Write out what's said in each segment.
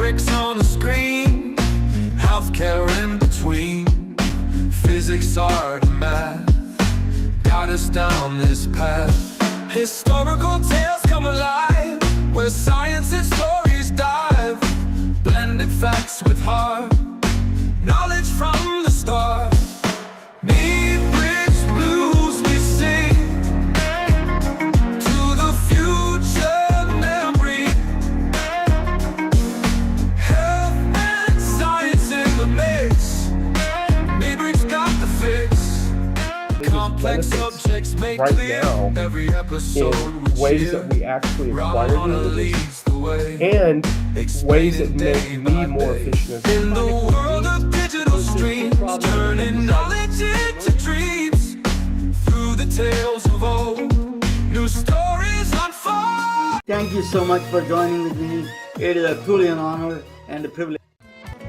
bricks on the screen, healthcare in between. Physics, art, and math got us down this path. Historical tales come alive, where science and stories dive. Blended facts with heart, knowledge from the start. Need bridge blues we sing to the future memory. Health and science in the mix. Midbridge got the fix. Complex subjects made right clear. now Every episode in ways that we actually acquire Ramona these leads the way. and ways that make me more efficient. In the world of digital streams, turning knowledge into dreams. Through the tales of old, new stories unfold. Thank you so much for joining with me. It is a truly an honor and a privilege.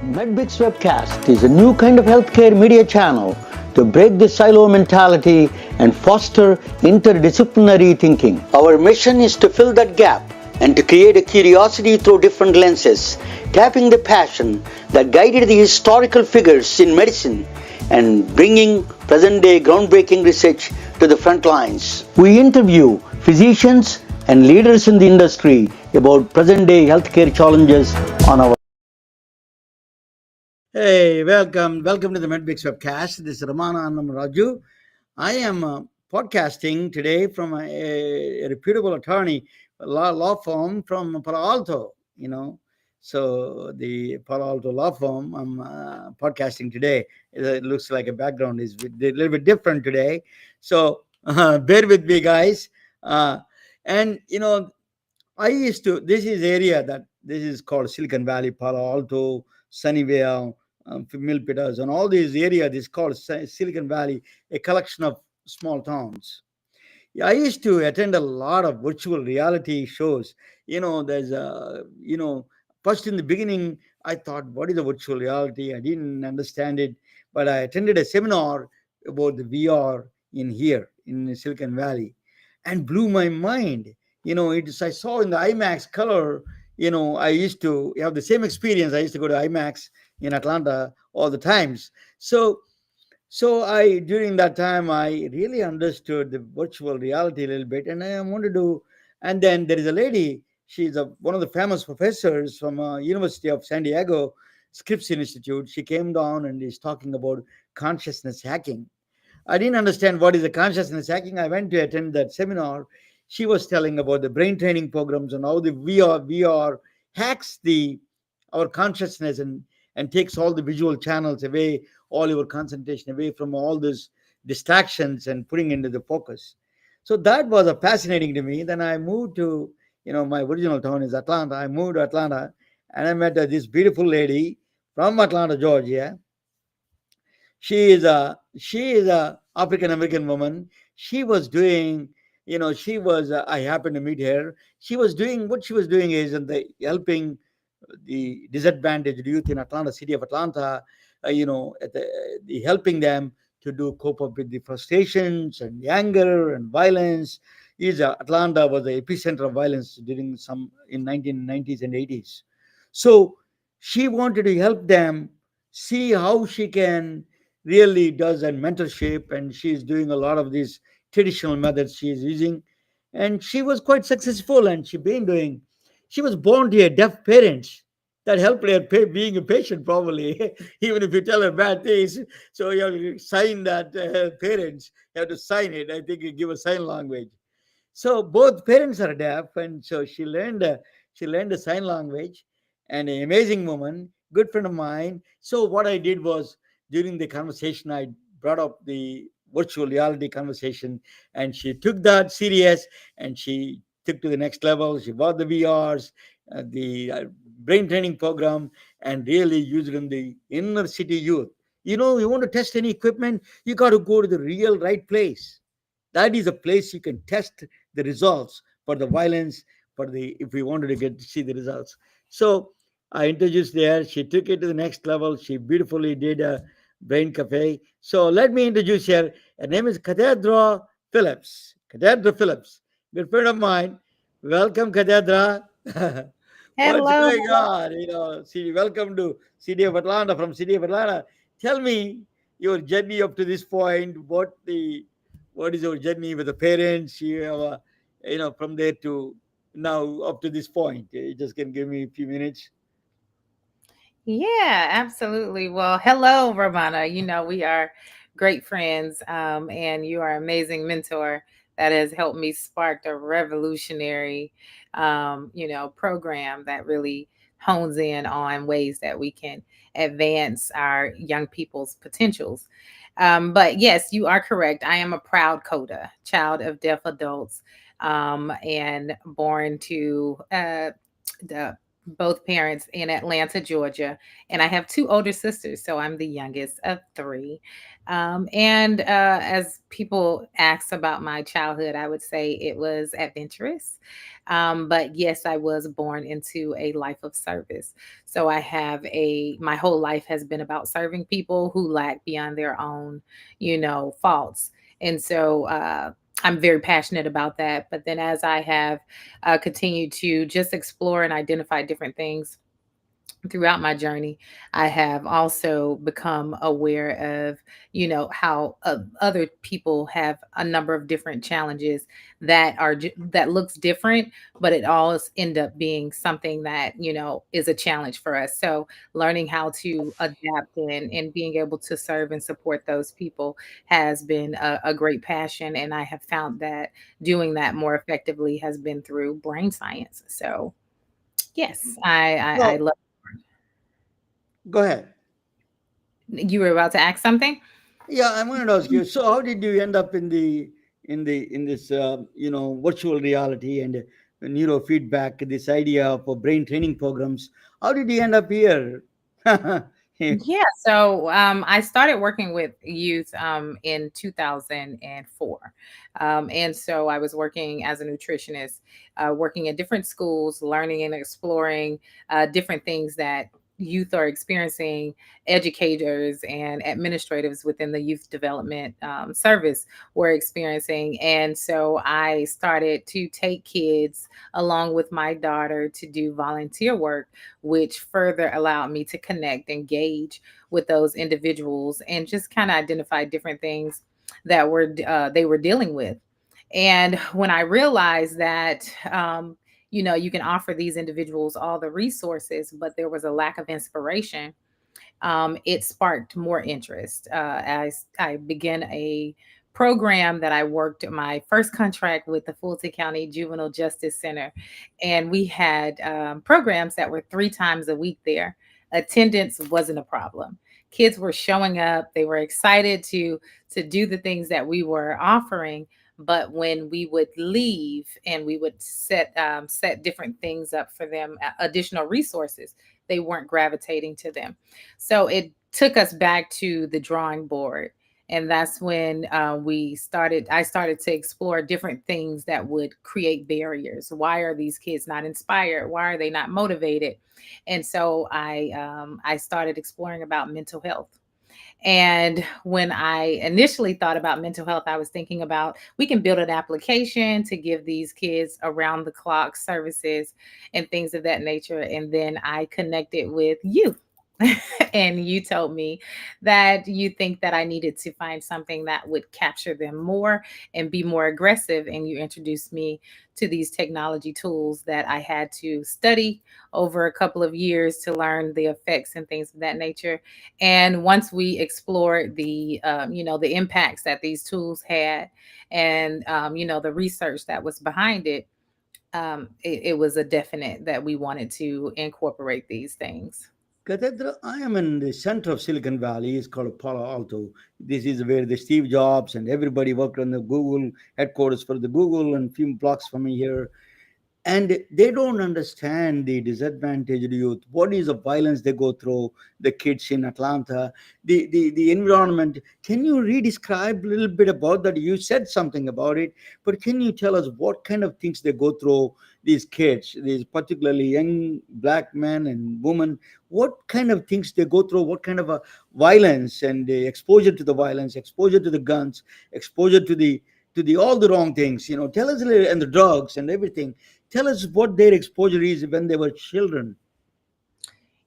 MedBix Webcast is a new kind of healthcare media channel to break the silo mentality and foster interdisciplinary thinking. Our mission is to fill that gap and to create a curiosity through different lenses, tapping the passion that guided the historical figures in medicine and bringing present-day groundbreaking research to the front lines. We interview physicians and leaders in the industry about present-day healthcare challenges on our. Hey, welcome to the MedBix Webcast. This is Ramana Annam Raju. I am podcasting today from a reputable attorney, law firm from Palo Alto, So the Palo Alto law firm, I'm podcasting today. It looks like a background is a little bit different today. So bear with me, guys. I used to, this is called Silicon Valley, Palo Alto, Sunnyvale, Milpitas, and all these areas is called Silicon Valley, a collection of small towns. I used to attend a lot of virtual reality shows. There's first in the beginning, I thought, what is a virtual reality? I didn't understand it, but I attended a seminar about the VR in Silicon Valley and blew my mind. I saw in the IMAX color, I used to have the same experience. I used to go to IMAX in Atlanta all the times. So during that time, I really understood the virtual reality a little bit, and I wanted to. And then there is a lady. She's one of the famous professors from University of San Diego, Scripps Institute. She came down and is talking about consciousness hacking. I didn't understand what is the consciousness hacking. I went to attend that seminar. She was telling about the brain training programs and how the VR hacks our consciousness and takes all the visual channels away, all your concentration away from all these distractions and putting into the focus. So that was fascinating to me. Then I moved to, my original town is Atlanta. I moved to Atlanta and I met this beautiful lady from Atlanta, Georgia. She is a African American woman. She was doing, I happened to meet her. What she was doing is helping the disadvantaged youth in Atlanta, city of Atlanta, helping them to cope up with the frustrations and the anger and violence. Atlanta was the epicenter of violence during in 1990s and 80s. So she wanted to help them see how she can really does a mentorship, and she's doing a lot of these traditional methods she is using, and she was quite successful. And she was born to a deaf parents that helped her being a patient probably. Even if you tell her bad things, so you have to sign that parents, you have to sign it. I think you give a sign language. So both parents are deaf, and so she learned a sign language. And an amazing woman, good friend of mine. So what I did was, during the conversation, I brought up the virtual reality conversation, and she took that serious and she took to the next level. She bought the VRs, the brain training program, and really used it in the inner city youth. You want to test any equipment, you got to go to the real right place. That is a place you can test the results for the violence, if we wanted to see the results. So I introduced there. She took it to the next level. She beautifully did a brain cafe. So let me introduce her. Her name is Catedra Phillips. Catedra Phillips, good friend of mine. Welcome, Catedra. What's Hello, going hello. on? Welcome to City of Atlanta from City of Atlanta. Tell me your journey up to this point. What is your journey with the parents? You have, from there to now up to this point. You just can give me a few minutes. Yeah, absolutely. Well, hello, Ramana. We are great friends, and you are an amazing mentor that has helped me spark a revolutionary, program that really hones in on ways that we can advance our young people's potentials. But yes, you are correct. I am a proud CODA, child of deaf adults, and born to the both parents in Atlanta, Georgia, and I have two older sisters, so I'm the youngest of three. And as people ask about my childhood, I would say it was adventurous. But yes, I was born into a life of service. So my whole life has been about serving people who lack beyond their own, faults. And so, I'm very passionate about that. But then, as I have continued to just explore and identify different things throughout my journey, I have also become aware of, how other people have a number of different challenges that looks different, but it all end up being something that, is a challenge for us. So learning how to adapt and being able to serve and support those people has been a great passion. And I have found that doing that more effectively has been through brain science. So yes, I So love. go ahead. You were about to ask something? Yeah, I'm going to ask you. So, how did you end up in this virtual reality and neurofeedback? This idea of brain training programs. How did you end up here? Yeah, so I started working with youth in 2004. And so I was working as a nutritionist, working in different schools, learning and exploring different things that youth are experiencing, educators and administrators within the youth development service were experiencing. And so I started to take kids along with my daughter to do volunteer work, which further allowed me to connect, engage with those individuals, and just kind of identify different things that they were dealing with. And when I realized that, you can offer these individuals all the resources, but there was a lack of inspiration, it sparked more interest. I began a program that I worked my first contract with the Fulton County Juvenile Justice Center, and we had programs that were 3 times a week there. Attendance wasn't a problem. Kids were showing up; they were excited to do the things that we were offering. But when we would leave and we would set different things up for them, additional resources, they weren't gravitating to them. So it took us back to the drawing board. And that's when I started to explore different things that would create barriers. Why are these kids not inspired? Why are they not motivated? And so I started exploring about mental health. And when I initially thought about mental health, I was thinking about we can build an application to give these kids around the clock services and things of that nature. And then I connected with you. And you told me that you think that I needed to find something that would capture them more and be more aggressive. And you introduced me to these technology tools that I had to study over a couple of years to learn the effects and things of that nature. And once we explored the impacts that these tools had, and the research that was behind it, it was a definite that we wanted to incorporate these things. Catedra, I am in the center of Silicon Valley. It's called Palo Alto. This is where the Steve Jobs and everybody worked on the Google headquarters for the Google, and few blocks from here. And they don't understand the disadvantaged youth. What is the violence they go through, the kids in Atlanta, the environment. Can you re-describe a little bit about that? You said something about it, but can you tell us what kind of things they go through, these kids, these particularly young black men and women? What kind of things they go through? What kind of a violence and the exposure to the violence, exposure to the guns, exposure to the to the all the wrong things. Tell us a little, and the drugs and everything. Tell us what their exposure is when they were children.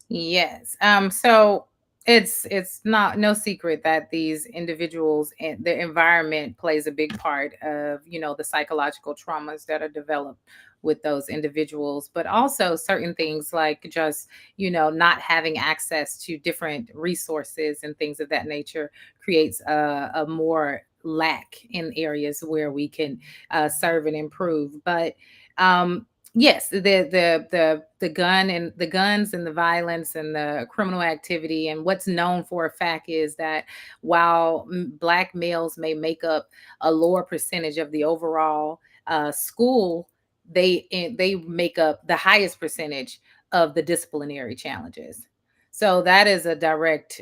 Yes. So it's not no secret that these individuals and the environment plays a big part of, the psychological traumas that are developed with those individuals, but also certain things like just, not having access to different resources and things of that nature creates a more lack in areas where we can serve and improve. But yes, the guns and the violence and the criminal activity, and what's known for a fact is that while black males may make up a lower percentage of the overall school, they make up the highest percentage of the disciplinary challenges. So that is a direct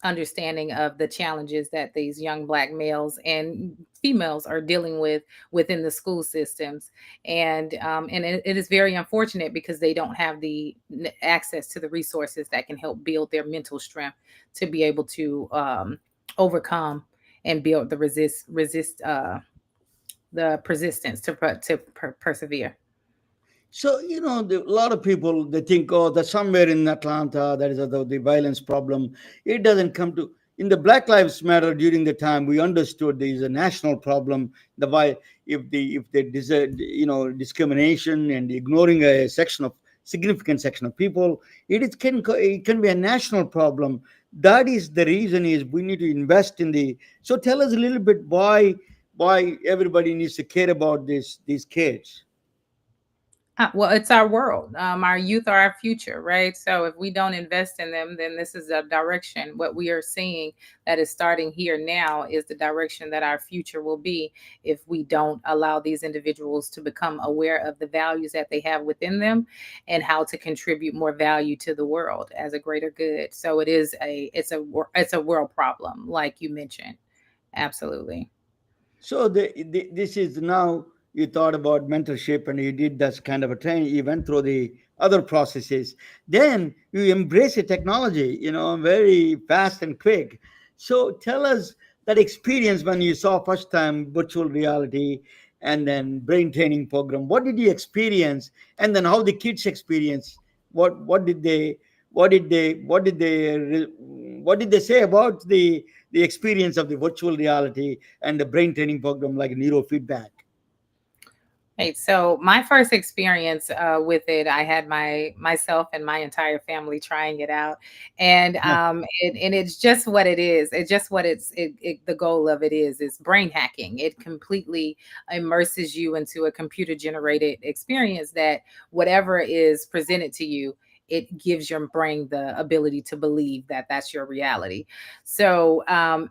understanding of the challenges that these young black males and females are dealing with within the school systems. And it is very unfortunate because they don't have the access to the resources that can help build their mental strength to be able to overcome and build the resist the persistence to persevere. So, a lot of people, they think, oh, that somewhere in Atlanta, that is the violence problem. It doesn't come to, in the Black Lives Matter during the time, we understood there is a national problem. The why if they deserve, discrimination and ignoring a significant section of people, it can be a national problem. That is the reason is we need to invest in the. So tell us a little bit why everybody needs to care about these kids. Well, it's our world. Our youth are our future, right? So if we don't invest in them, then this is a direction. What we are seeing that is starting here now is the direction that our future will be if we don't allow these individuals to become aware of the values that they have within them and how to contribute more value to the world as a greater good. So it's a world problem, like you mentioned. Absolutely. So this is now you thought about mentorship and you did that kind of a training. You went through the other processes. Then you embrace the technology, very fast and quick. So tell us that experience when you saw first time virtual reality and then brain training program. What did you experience? And then how the kids experience? What did they what did they say about the experience of the virtual reality and the brain training program like neurofeedback? Right. So my first experience with it, I had myself and my entire family trying it out, and Yeah. it's just what it is. It's just what the goal of it is brain hacking. It completely immerses you into a computer generated experience that whatever is presented to you, it gives your brain the ability to believe that that's your reality. So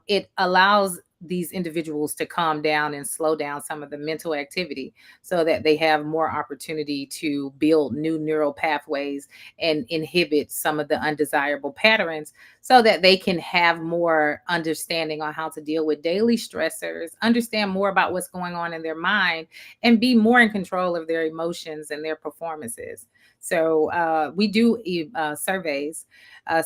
it allows these individuals to calm down and slow down some of the mental activity so that they have more opportunity to build new neural pathways and inhibit some of the undesirable patterns so that they can have more understanding on how to deal with daily stressors, understand more about what's going on in their mind, and be more in control of their emotions and their performances. So we do surveys.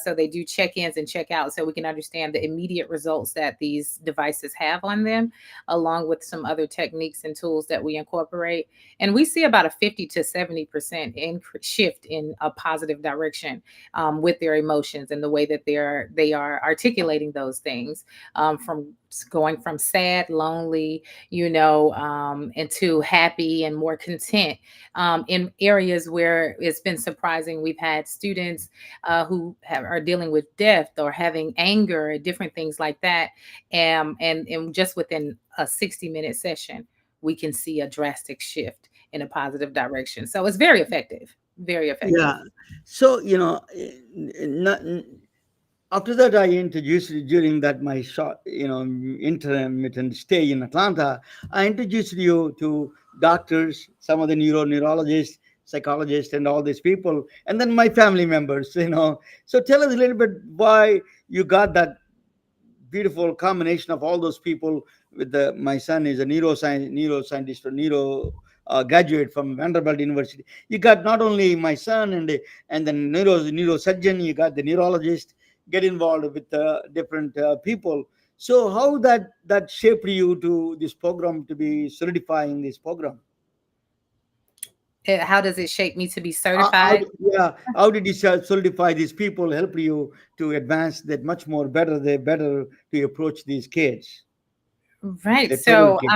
So they do check-ins and check-outs so we can understand the immediate results that these devices have on them, along with some other techniques and tools that we incorporate. And we see about a 50 to 70% shift in a positive direction with their emotions and the way that they are articulating those things, from going from sad, lonely, into happy and more content. In areas where it's been surprising, we've had students are dealing with death or having anger or different things like that. And just within a 60-minute session, we can see a drastic shift in a positive direction. So it's very effective, very effective. Yeah. So, not, after that, I introduced during that my short, intermittent stay in Atlanta. I introduced you to doctors, some of the neurologists, psychologists, and all these people, and then my family members. So tell us a little bit why you got that beautiful combination of all those people. With my son is a neuroscientist or neuro graduate from Vanderbilt University. You got not only my son and the neurosurgeon, you got the neurologist, get involved with different people. So how that shaped you to this program to be solidifying this program? How does it shape me to be How certified? yeah, how did you solidify these people help you to advance that much more better, the better to approach these kids, Right. the troubled So kids?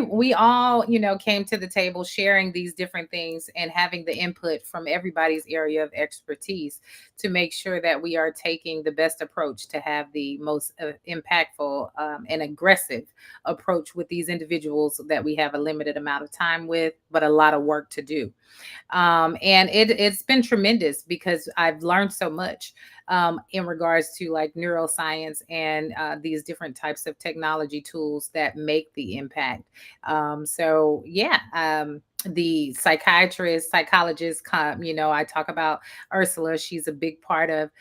we all, came to the table sharing these different things and having the input from everybody's area of expertise to make sure that we are taking the best approach to have the most impactful and aggressive approach with these individuals that we have a limited amount of time with, but a lot of work to do. And it's been tremendous because I've learned so much in regards to like neuroscience and these different types of technology tools that make the impact. So yeah. The psychiatrist, psychologist, I talk about Ursula. She's a big part of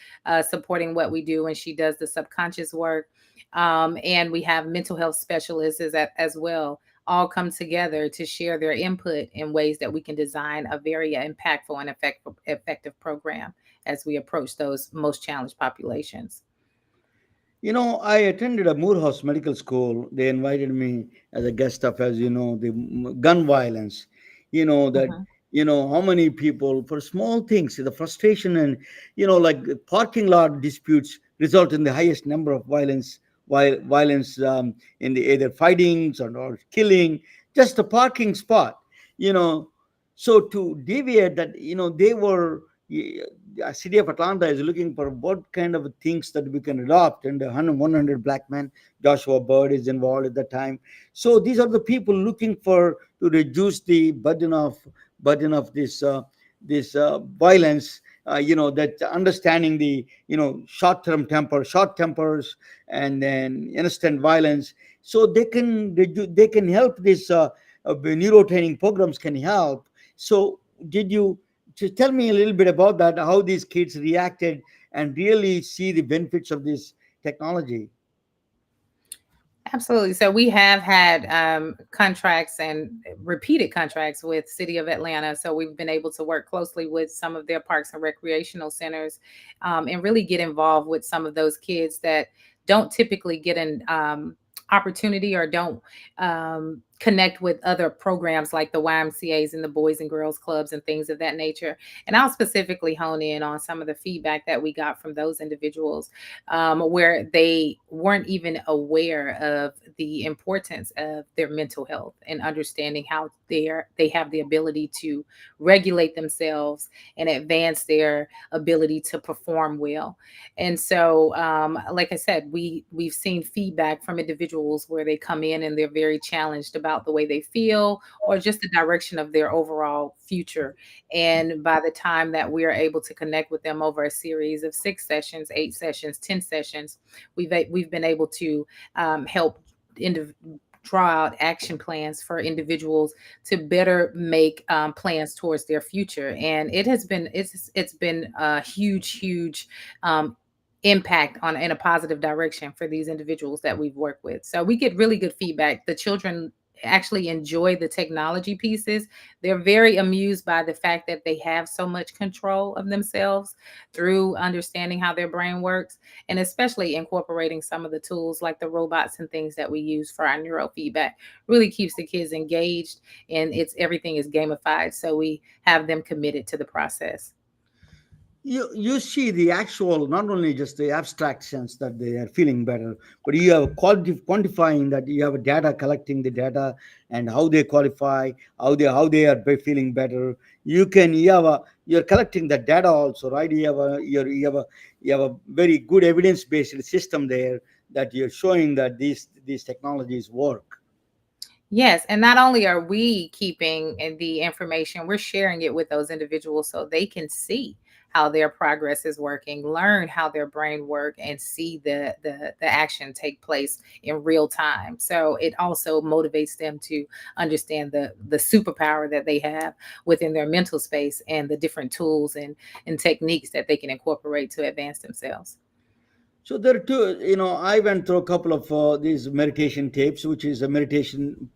supporting what we do, and she does the subconscious work. And we have mental health specialists as well, all come together to share their input in ways that we can design a very impactful and effective program as we approach those most challenged populations. I attended a Morehouse Medical School. They invited me as a guest of, as the gun violence. That Mhm. how many people for small things, the frustration and like parking lot disputes result in the highest number of violence in the either fightings or killing, just a parking spot. You know, so to deviate that, they were the city of Atlanta is looking for what kind of things that we can adopt. And 100 black men, Joshua Bird is involved at that time. So these are the people looking for to reduce the burden of this violence. That understanding the short tempers, and then instant violence. So they can help this. Neurotraining programs can help. So did you just tell me a little bit about that, how these kids reacted and really see the benefits of this technology? Absolutely. So we have had contracts and repeated contracts with City of Atlanta. So we've been able to work closely with some of their parks and recreational centers, and really get involved with some of those kids that don't typically get an opportunity or don't connect with other programs like the YMCA's and the Boys and Girls Clubs and things of that nature. And I'll specifically hone in on some of the feedback that we got from those individuals, where they weren't even aware of the importance of their mental health and understanding how they have the ability to regulate themselves and advance their ability to perform well. And so, like I said, we've seen feedback from individuals where they come in and they're very challenged about the way they feel or just the direction of their overall future. And by the time that we are able to connect with them over a series of 6 sessions, 8 sessions, 10 sessions, we've been able to help indiv- draw out action plans for individuals to better make plans towards their future. And it's been a huge impact on in a positive direction for these individuals that we've worked with. So we get really good feedback. The children actually enjoy the technology pieces. They're very amused by the fact that they have so much control of themselves through understanding how their brain works, and especially incorporating some of the tools like the robots and things that we use for our neurofeedback really keeps the kids engaged, and it's everything is gamified, so we have them committed to the process. You see the actual, not only just the abstract sense that they are feeling better, but you have quantifying that, you have data, collecting the data and how they qualify, how they are feeling better. You're collecting the data also, right? You have a very good evidence based system there, that you're showing that these technologies work. Yes, and not only are we keeping the information, we're sharing it with those individuals so they can see how their progress is working, learn how their brain work, and see the action take place in real time. So it also motivates them to understand the superpower that they have within their mental space and the different tools and techniques that they can incorporate to advance themselves. So there are two, I went through a couple of these meditation tapes, which is a meditation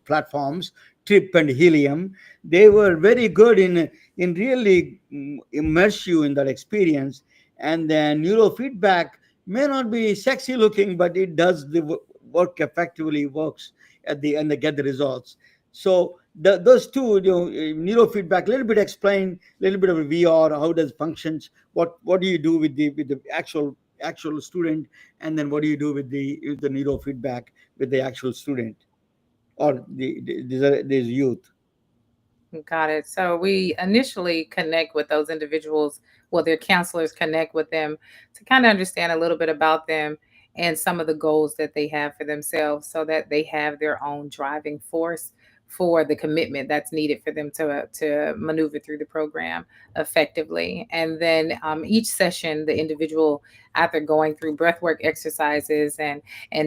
platforms, Trip and Helium. They were very good in really immerse you in that experience. And then neurofeedback may not be sexy looking, but it does the work effectively, works at the end, they get the results. So those two, neurofeedback, a little bit explain, a little bit of a VR, how does functions, what do you do with the actual student, and then what do you do with the neurofeedback with the actual student, or these youth. Got it. So we initially connect with those individuals, well, their counselors connect with them to kind of understand a little bit about them and some of the goals that they have for themselves so that they have their own driving force for the commitment that's needed for them to maneuver through the program effectively. And then each session, the individual, after going through breathwork exercises and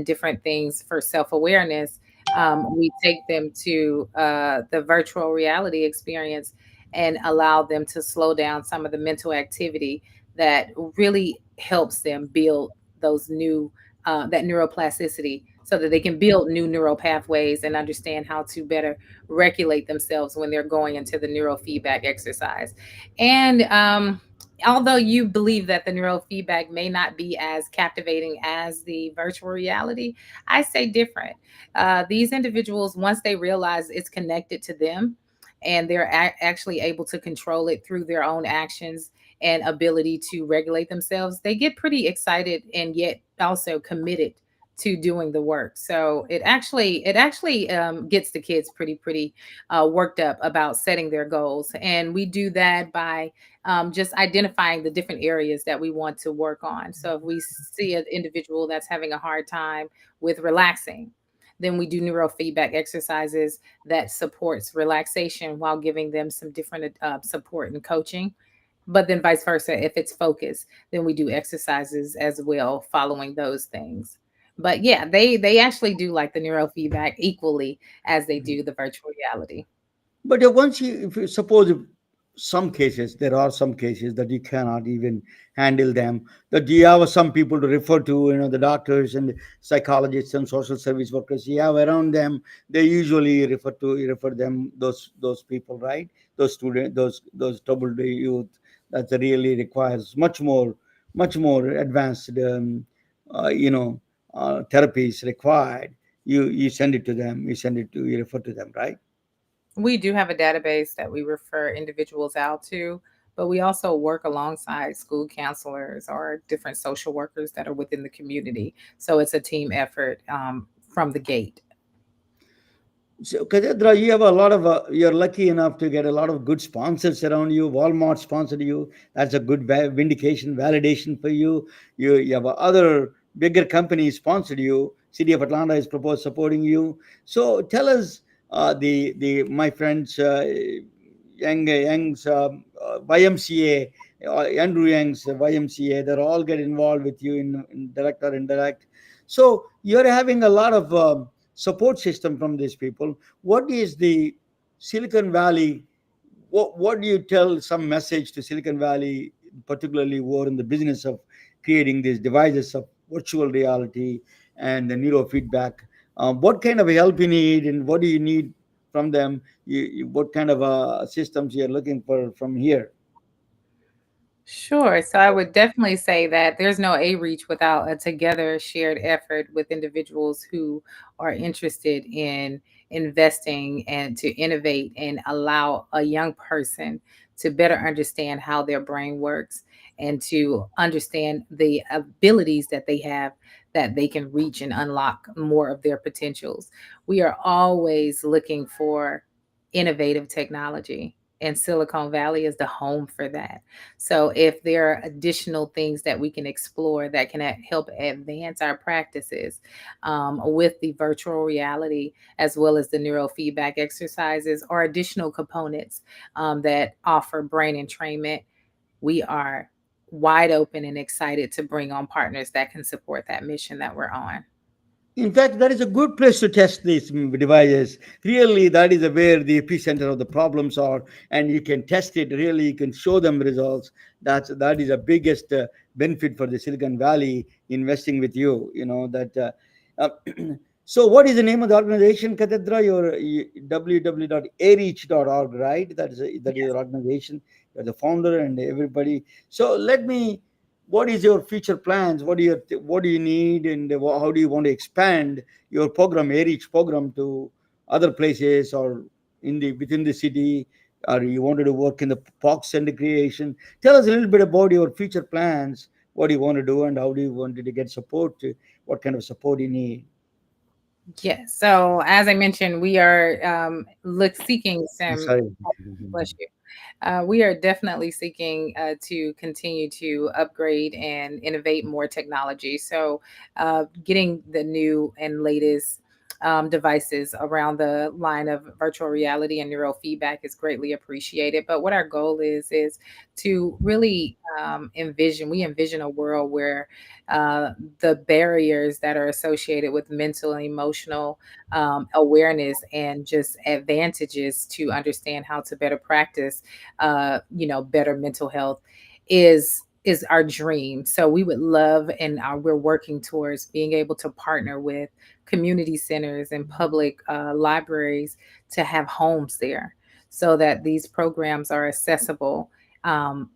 different things for self-awareness, we take them to the virtual reality experience and allow them to slow down some of the mental activity that really helps them build those new that neuroplasticity so that they can build new neural pathways and understand how to better regulate themselves when they're going into the neurofeedback exercise. And although you believe that the neurofeedback may not be as captivating as the virtual reality, I say different. These individuals, once they realize it's connected to them and they're actually able to control it through their own actions and ability to regulate themselves, they get pretty excited and yet also committed to doing the work. So it actually gets the kids pretty worked up about setting their goals, and we do that by just identifying the different areas that we want to work on. So if we see an individual that's having a hard time with relaxing, then we do neurofeedback exercises that supports relaxation while giving them some different support and coaching. But then vice versa, if it's focus, then we do exercises as well following those things. But yeah, they actually do like the neurofeedback equally as they do the virtual reality. But once you, if you suppose, if some cases, there are some cases that you cannot even handle them, that you have some people to refer to, the doctors and psychologists and social service workers you have around them. They usually refer them, those people, right? Those students, those troubled youth, that really requires much more advanced, uh, you know therapies required. You send it to them. You refer to them, right? We do have a database that we refer individuals out to, but we also work alongside school counselors or different social workers that are within the community. So it's a team effort from the gate. So, Catedra, you have a lot of, you're lucky enough to get a lot of good sponsors around you. Walmart sponsored you. That's a good vindication, validation for you. You have other bigger companies sponsored you. City of Atlanta is proposed supporting you. So tell us, the my friends, Young's YMCA, Andrew Young's YMCA, they're all get involved with you in direct or indirect. So you're having a lot of support system from these people. What is the Silicon Valley? What do you tell some message to Silicon Valley, particularly who are in the business of creating these devices of virtual reality and the neurofeedback? What kind of help you need, and what do you need from them? What kind of systems you're looking for from here? Sure. So I would definitely say that there's no Areach without a together shared effort with individuals who are interested in investing and to innovate and allow a young person to better understand how their brain works and to understand the abilities that they have that they can reach and unlock more of their potentials. We are always looking for innovative technology, and Silicon Valley is the home for that. So if there are additional things that we can explore that can help advance our practices with the virtual reality, as well as the neurofeedback exercises or additional components that offer brain entrainment, we are wide open and excited to bring on partners that can support that mission that we're on. In fact, that is a good place to test these devices. Really, that is where the epicenter of the problems are, and you can test it. Really, you can show them results. That is the biggest benefit for the Silicon Valley investing with you. Uh, so, what is the name of the organization, Catedra? Your www.areach.org, right? That is your organization. You're the founder and everybody. So, let me what is your future plans? What do you need, and how do you want to expand your program, Areach program, to other places or in the within the city? Or you wanted to work in the parks and creation? Tell us a little bit about your future plans. What do you want to do, and how do you want to get support? What kind of support you need? Yes. So as I mentioned, we are seeking I'm some. sorry. Bless you. We are definitely seeking to continue to upgrade and innovate more technology. So, getting the new and latest devices around the line of virtual reality and neurofeedback is greatly appreciated. But what our goal is to really we envision a world where the barriers that are associated with mental and emotional awareness and just advantages to understand how to better practice better mental health is our dream. So we would love, and we're working towards being able to partner with community centers and public libraries to have homes there, so that these programs are accessible um,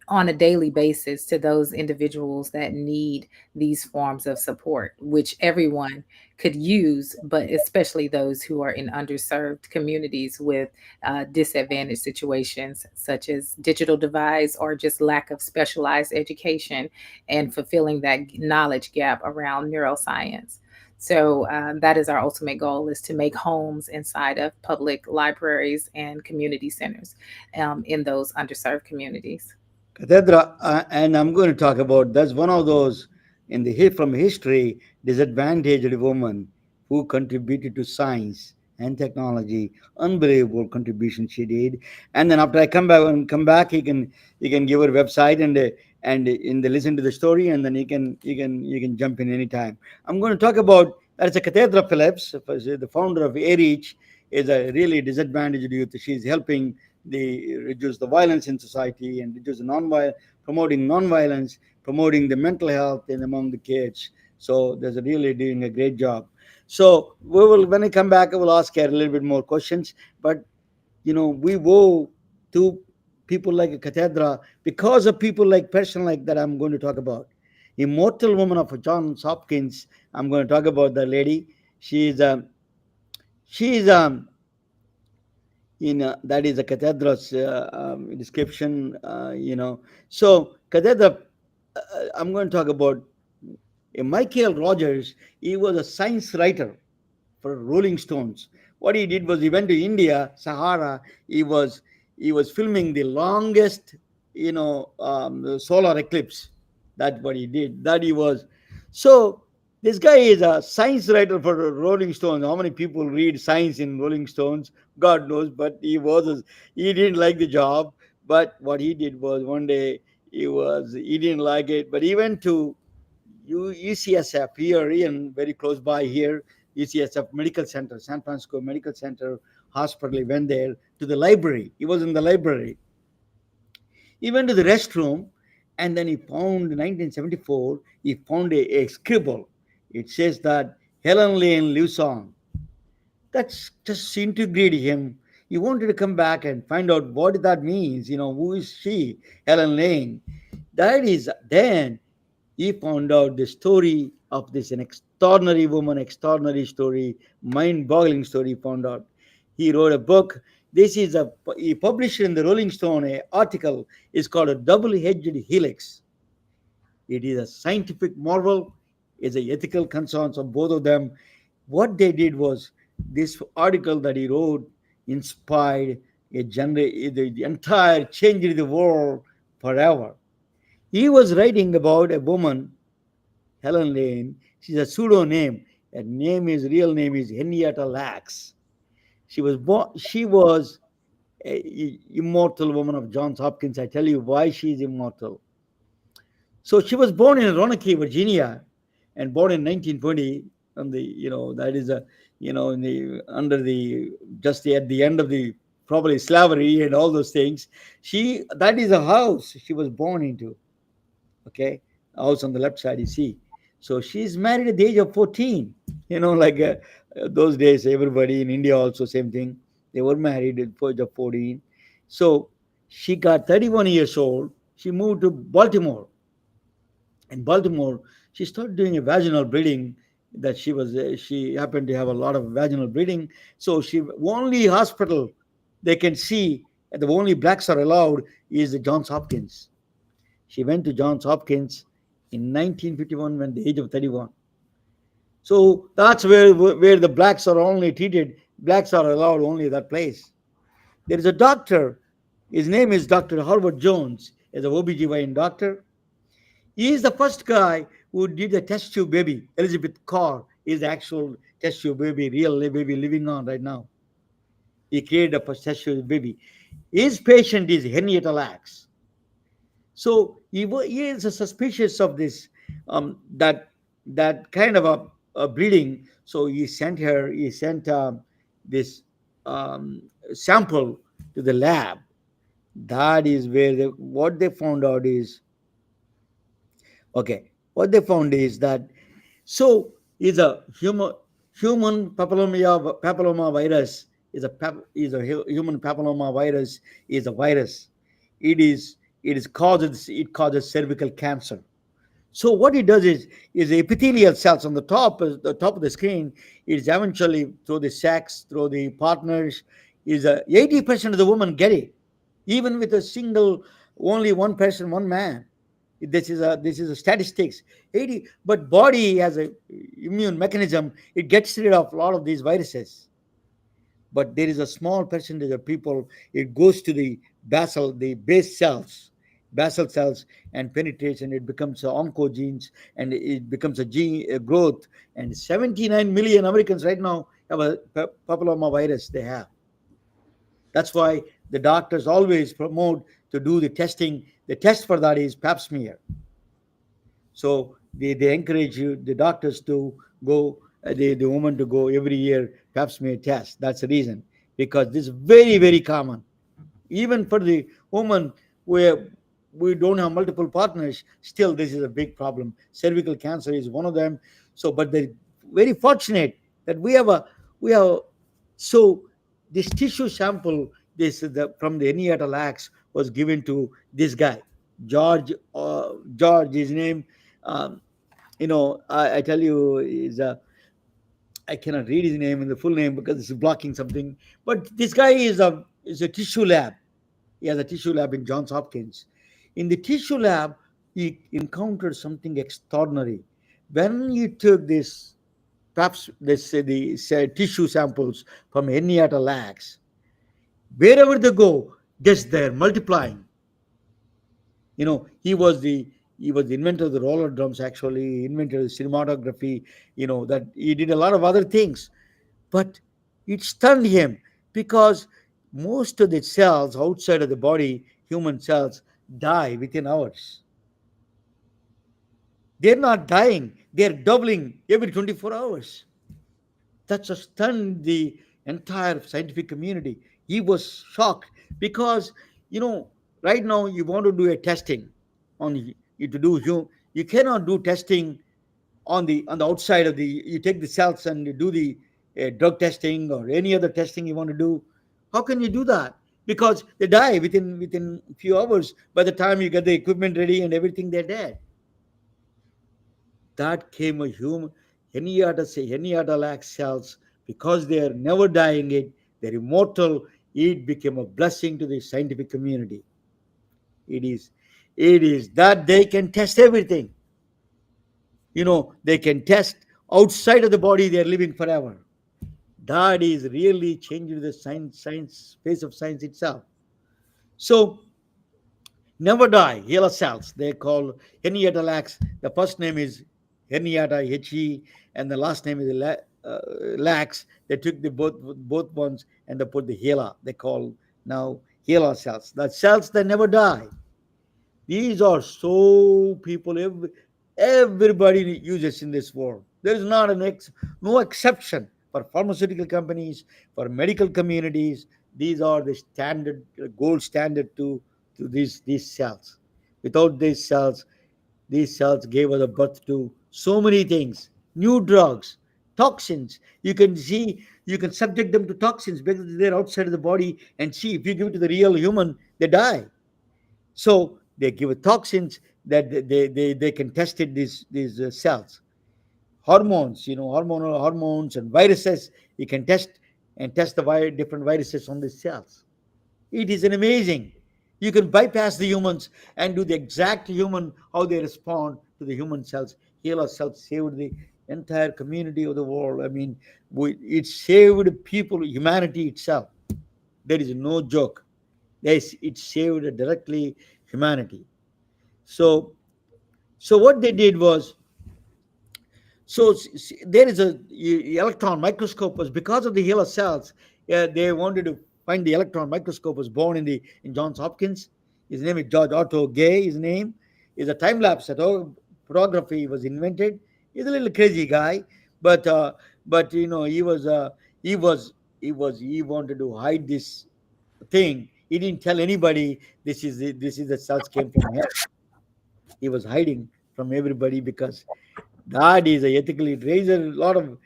on a daily basis to those individuals that need these forms of support, which everyone could use, but especially those who are in underserved communities with disadvantaged situations, such as digital divides or just lack of specialized education and fulfilling that knowledge gap around neuroscience. So that is our ultimate goal: is to make homes inside of public libraries and community centers in those underserved communities. Catedra, and I'm going to talk about that's one of those in the from history disadvantaged woman who contributed to science and technology. Unbelievable contribution she did. And then after I come back, he can give her website and in the listen to the story, and then you can jump in anytime. I'm going to talk about that's a Catedra Phillips, the founder of Areach, is a really disadvantaged youth. She's helping the reduce the violence in society and reduce the promoting non-violence, promoting the mental health in among the kids. So there's a really doing a great job. So we will when I come back, I will ask her a little bit more questions. But we owe to people like a Cathedra because of people like person like that I'm going to talk about. Immortal woman of Johns Hopkins. I'm going to talk about the lady. She's that is a cathedra's description. So cathedra, I'm going to talk about Michael Rogers. He was a science writer for Rolling Stones. What he did was he went to India, Sahara. He was filming the longest, solar eclipse. That's what he did. That he was. So this guy is a science writer for Rolling Stones. How many people read science in Rolling Stones? God knows. But he didn't like the job. But what he did was one day he didn't like it. But he went to UCSF here in very close by here, UCSF Medical Center, San Francisco Medical Center Hospital. He went there to the library. He was in the library. He went to the restroom, and then he found in 1974, he found a scribble. It says that Helen Lane lives on. That's just integrated him. He wanted to come back and find out what that means. Who is she, Helen Lane? That is then he found out the story of this an extraordinary woman, extraordinary story, mind-boggling story. He found out. He wrote a book. This is he published in the Rolling Stone a article. It's called a double-edged helix. It is a scientific marvel. It's a ethical concerns of both of them. What they did was this article that he wrote inspired the entire changed the world forever. He was writing about a woman, Helen Lane. She's a pseudo name. Her real name is Henrietta Lacks. She was born. She was a immortal woman of Johns Hopkins. I tell you why she's immortal. So she was born in Roanoke, Virginia, and born in 1920. On the that is a in the under the just at the end of the probably slavery and all those things. That is a house she was born into. Okay, house on the left side you see. So she's married at the age of 14. Like those days, everybody in India also same thing. They were married at the age of 14. So she got 31 years old. She moved to Baltimore. in Baltimore. She started doing a vaginal bleeding. That she happened to have a lot of vaginal bleeding. So she only hospital they can see, the only blacks are allowed is the Johns Hopkins. She went to Johns Hopkins in 1951 when the age of 31. So that's where the blacks are only treated. Blacks are allowed only that place. There is a doctor. His name is Dr. Howard Jones. Is a OBGYN doctor. He is the first guy who did a test tube baby. Elizabeth Carr is the actual test tube baby, real baby living on right now. He created a test tube baby. His patient is Henrietta Lacks. So he is suspicious of this, that kind of a bleeding. So he sent this um, sample to the lab. That is where what they found out is, okay, what they found is that, so is a human papilloma virus human papilloma virus is a virus. It causes cervical cancer. So what it does is the epithelial cells on the top of the screen is eventually through the sex, through the partners, is 80% of the women get it, even with a single, only one person, one man. This is a statistics. 80, but body has a immune mechanism. It gets rid of a lot of these viruses, but there is a small percentage of people, it goes to the base cells, basal cells, and penetrates, and it becomes oncogenes, and it becomes a gene a growth. And 79 million Americans right now have a papilloma virus. They have. That's why the doctors always promote to do the testing. The test for that is pap smear. So they encourage the doctors to go, the woman to go every year pap smear test. That's the reason, because this is very, very common. Even for the woman where we don't have multiple partners, still this is a big problem. Cervical cancer is one of them. So, but they're very fortunate that we have so this tissue sample, this is the from the Henrietta Lacks, was given to this guy, George, his name. Um, I tell you, is I cannot read his name and the full name because it's blocking something. But this guy is a tissue lab. He has a tissue lab in Johns Hopkins. In the tissue lab, he encountered something extraordinary. When you took this, perhaps let's say the tissue samples from Henrietta Lacks, wherever they go, just they're multiplying. He was the inventor of the roller drums. Actually, he invented the cinematography. That he did a lot of other things, but it stunned him because most of the cells outside of the body, human cells, die within hours. They're not dying, they're doubling every 24 hours. That just stunned the entire scientific community. He was shocked because, you know, right now you want to do a testing on you to do you cannot do testing on the outside of the, you take the cells and you do the drug testing or any other testing you want to do. How can you do that? Because they die within a few hours. By the time you get the equipment ready and everything, they're dead. That came a human. Henrietta lacks cells because they are never dying. They're immortal. It became a blessing to the scientific community. It is it is that they can test everything. They can test outside of the body. They're living forever. That is really changing the science face of science itself. So never die HeLa cells, they call Henrietta Lacks. The first name is Henrietta, He, and the last name is Lacks. They took the both ones and they put the HeLa. They call now HeLa cells. The cells that never die. These are so people, everybody uses in this world. There is not no exception for pharmaceutical companies, for medical communities. These are the standard, gold standard to these cells. Without these cells gave us a birth to so many things, new drugs, toxins. You can subject them to toxins because they're outside of the body, and see if you give it to the real human, they die. So they give it toxins. that they can test it, these cells. Hormones, hormonal hormones and viruses, you can test and test the different viruses on these cells. It is an amazing. You can bypass the humans and do the exact human how they respond to the human cells. HeLa cells saved the entire community of the world. I mean, it saved people, humanity itself. There is no joke. It saved directly humanity. So, what they did was, there is a electron microscope was because of the HeLa cells. They wanted to find the electron microscope. Was born in Johns Hopkins. His name is George Otto Gay. His name is a time lapse photography was invented. He's a little crazy guy, but he was he wanted to hide this thing. He didn't tell anybody this is the cells came from him. He was hiding from everybody because that is a ethically raised a lot of.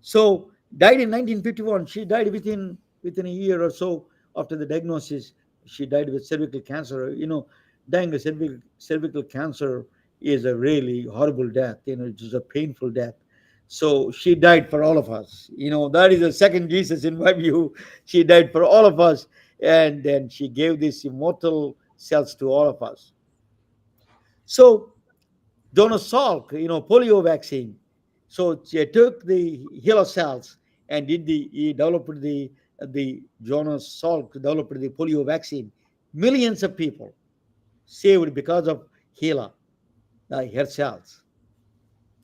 So died in 1951. She died within a year or so after the diagnosis. She died with cervical cancer. Dying of cervical cancer is a really horrible death. It is a painful death. So she died for all of us. That is the second Jesus in my view. She died for all of us, and then she gave these immortal cells to all of us. So Jonas Salk, polio vaccine. So he took the HeLa cells and he developed the Jonas Salk developed the polio vaccine. Millions of people saved because of HeLa, her cells.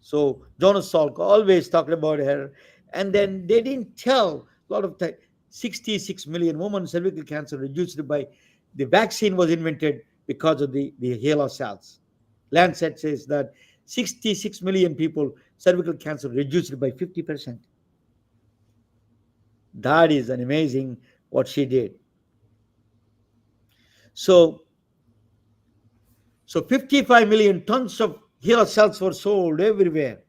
So Jonas Salk always talked about her, and then they didn't tell a lot of time. 66 million women cervical cancer reduced by the vaccine was invented because of the HeLa cells. Lancet says that 66 million people cervical cancer reduced by 50%. That is an amazing what she did. So 55 million tons of HeLa cells were sold everywhere.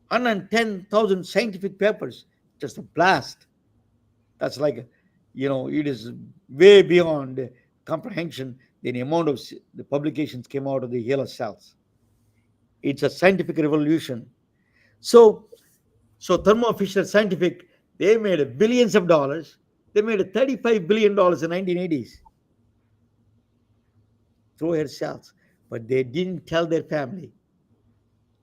110,000 scientific papers, just a blast. That's like, it is way beyond comprehension the amount of the publications came out of the HeLa cells. It's a scientific revolution. So Thermo Fisher Scientific, they made billions of dollars. They made $35 billion in 1980s through her cells, but they didn't tell their family.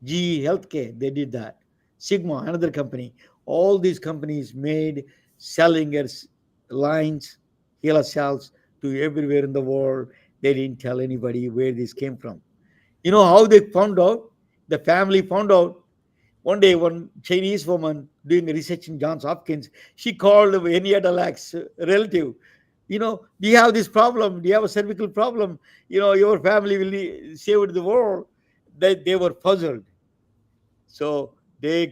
GE Healthcare, they did that. Sigma, another company. All these companies made selling their lines, HeLa cells to everywhere in the world. They didn't tell anybody where this came from. You know how they found out? The family found out. One day, one Chinese woman doing research in Johns Hopkins, she called Henrietta Lack's relative. Do you have this problem? Do you have a cervical problem? Your family will save the world. They were puzzled. So they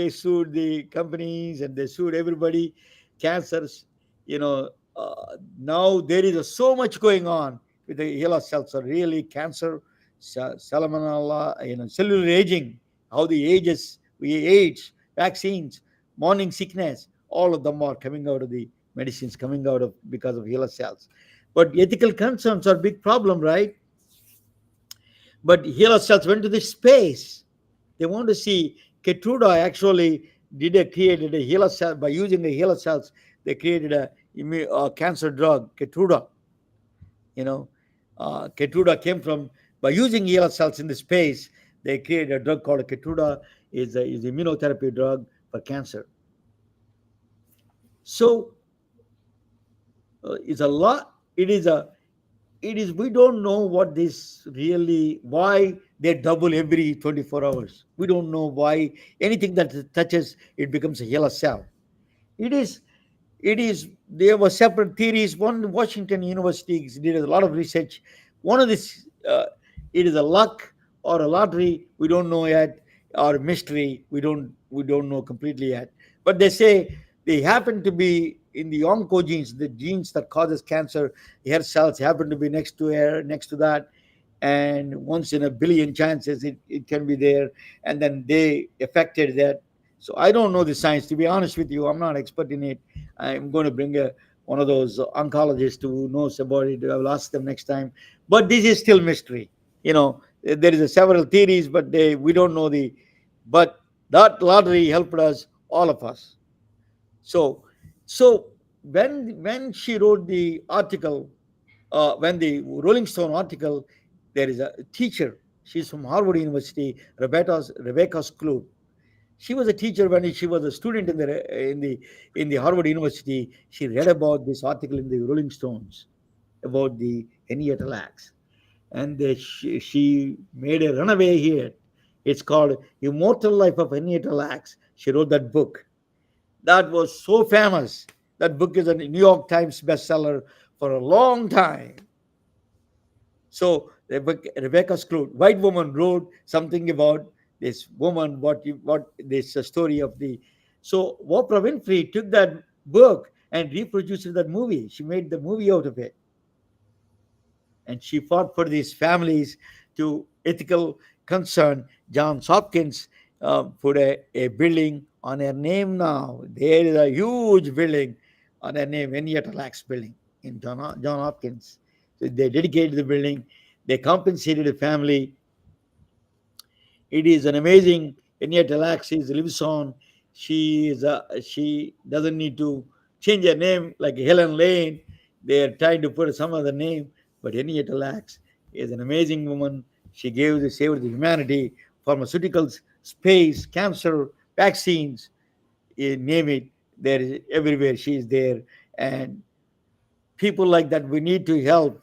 sued the companies and they sued everybody. Cancers, now there is so much going on with the HeLa cells. Are really cancer, salmonella, cellular aging, how we age, vaccines, morning sickness, all of them are coming out of the medicines coming out of because of HeLa cells. But ethical concerns are a big problem, right? But HeLa cells went to the space. They want to see. Catedra actually created a HeLa cell by using the HeLa cells. They created a cancer drug, Catedra. Catedra came from by using HeLa cells in the space. They created a drug called Catedra. Is immunotherapy drug for cancer. So it's a lot. We don't know what this really, why they double every 24 hours. We don't know why anything that touches it becomes a HeLa cell. There were separate theories. One Washington University did a lot of research. One of this, it is a luck or a lottery, we don't know yet, or a mystery, we don't know completely yet. But they say they happen to be in the oncogenes, the genes that causes cancer. Hair cells happen to be next to that, and once in a billion chances it can be there, and then they affected that. So I don't know the science, to be honest with you. I'm not expert in it. I'm going to bring one of those oncologists who knows about it. I will ask them next time. But this is still mystery. There is a several theories, but we don't know but that lottery helped us, all of us. So, so when she wrote the article, when the Rolling Stone article, there is a teacher. She's from Harvard University, Rebecca Skloot. She was a teacher when she was a student in the Harvard University. She read about this article in the Rolling Stones about the Henrietta Lacks, and she made a runaway hit. It's called Immortal Life of Henrietta Lacks. She wrote that book. That was so famous. That book is a New York Times bestseller for a long time. So Rebecca Skloot, white woman, wrote something about this woman. What this story of the. So Oprah Winfrey took that book and reproduced that movie. She made the movie out of it, and she fought for these families to ethical concern. Johns Hopkins put a building on her name now. There is a huge building on her name, Henrietta Lacks Building in John Hopkins. So they dedicated the building. They compensated the family. It is an amazing. Henrietta Lacks lives on. She doesn't need to change her name like Helen Lane. They are trying to put some other name, but Henrietta Lacks is an amazing woman. She saved the humanity, pharmaceuticals, space, cancer, vaccines, name it. There is everywhere. She is there, and people like that we need to help,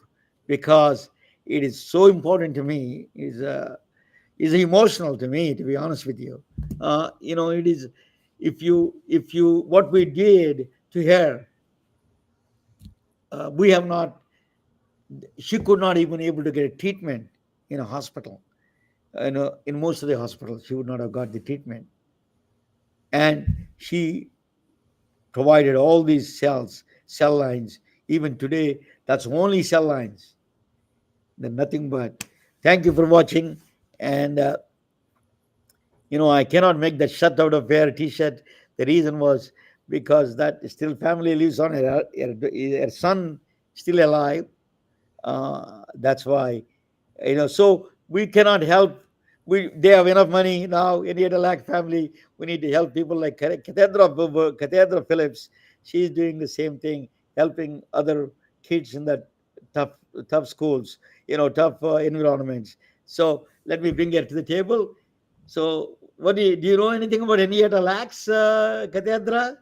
because it is so important to me. Is emotional to me, to be honest with you. It is. If you what we did to her, we have not. She could not even able to get a treatment in a hospital. In most of the hospitals, she would not have got the treatment, and she provided all these cell lines. Even today, that's only cell lines. Then nothing but. Thank you for watching, and I cannot make that shut out of hair T-shirt. The reason was because that still family lives on. Her son still alive. That's why, so we cannot help. They have enough money now. Indiana Lack family. We need to help people like Catedra Phillips. She's doing the same thing, helping other kids in that tough tough schools, tough environments. So let me bring her to the table. So, do you know anything about Henrietta Lacks, Catedra?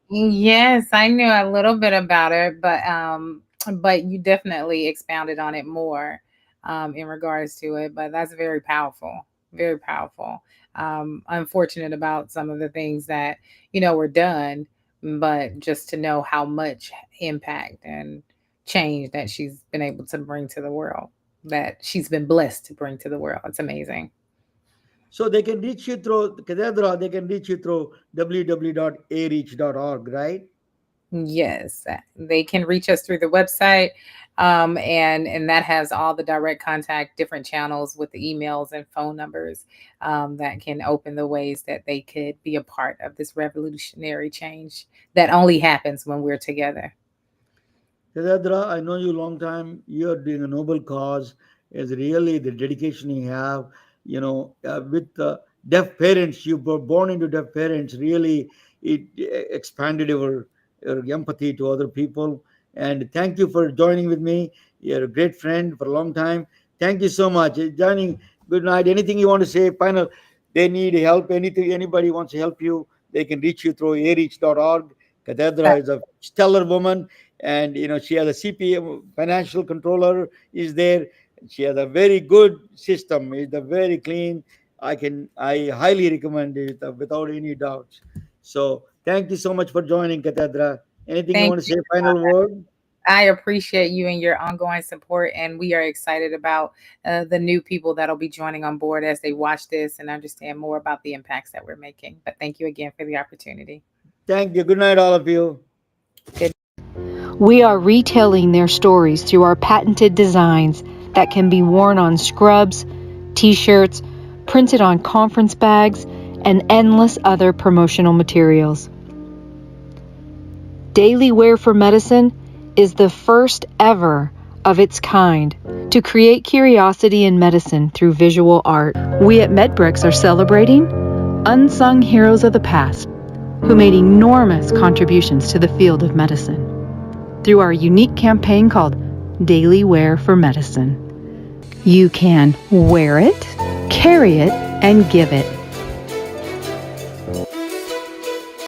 Yes, I knew a little bit about it, but you definitely expounded on it more in regards to it. But that's very powerful, very powerful. Unfortunate about some of the things that were done, but just to know how much impact and change that she's been able to bring to the world, that she's been blessed to bring to the world. It's amazing. So they can reach you through Catedra. They can reach you through www.areach.org, right? Yes, they can reach us through the website, and that has all the direct contact, different channels with the emails and phone numbers that can open the ways that they could be a part of this revolutionary change that only happens when we're together. Catedra, I know you a long time. You're doing a noble cause. Is really the dedication you have. With deaf parents, you were born into deaf parents. Really, it expanded your empathy to other people. And thank you for joining with me. You're a great friend for a long time. Thank you so much. Joining. Good night. Anything you want to say? Final. They need help. Anything. Anybody wants to help you? They can reach you through areach.org. Catedra is a stellar woman, and she has a CPA, financial controller is there. She has a very good system. It's a very clean. I highly recommend it without any doubts. So thank you so much for joining, Catedra. Anything you Thank want to you. say? Final word. I appreciate you and your ongoing support, and we are excited about the new people that'll be joining on board as they watch this and understand more about the impacts that we're making. But thank you again for the opportunity. Thank you. Good night, all of you. Good. We are retelling their stories through our patented designs that can be worn on scrubs, t-shirts, printed on conference bags, and endless other promotional materials. Daily Wear for Medicine is the first ever of its kind to create curiosity in medicine through visual art. We at MedBricks are celebrating unsung heroes of the past who made enormous contributions to the field of medicine through our unique campaign called Daily Wear for Medicine. You can wear it, carry it, and give it.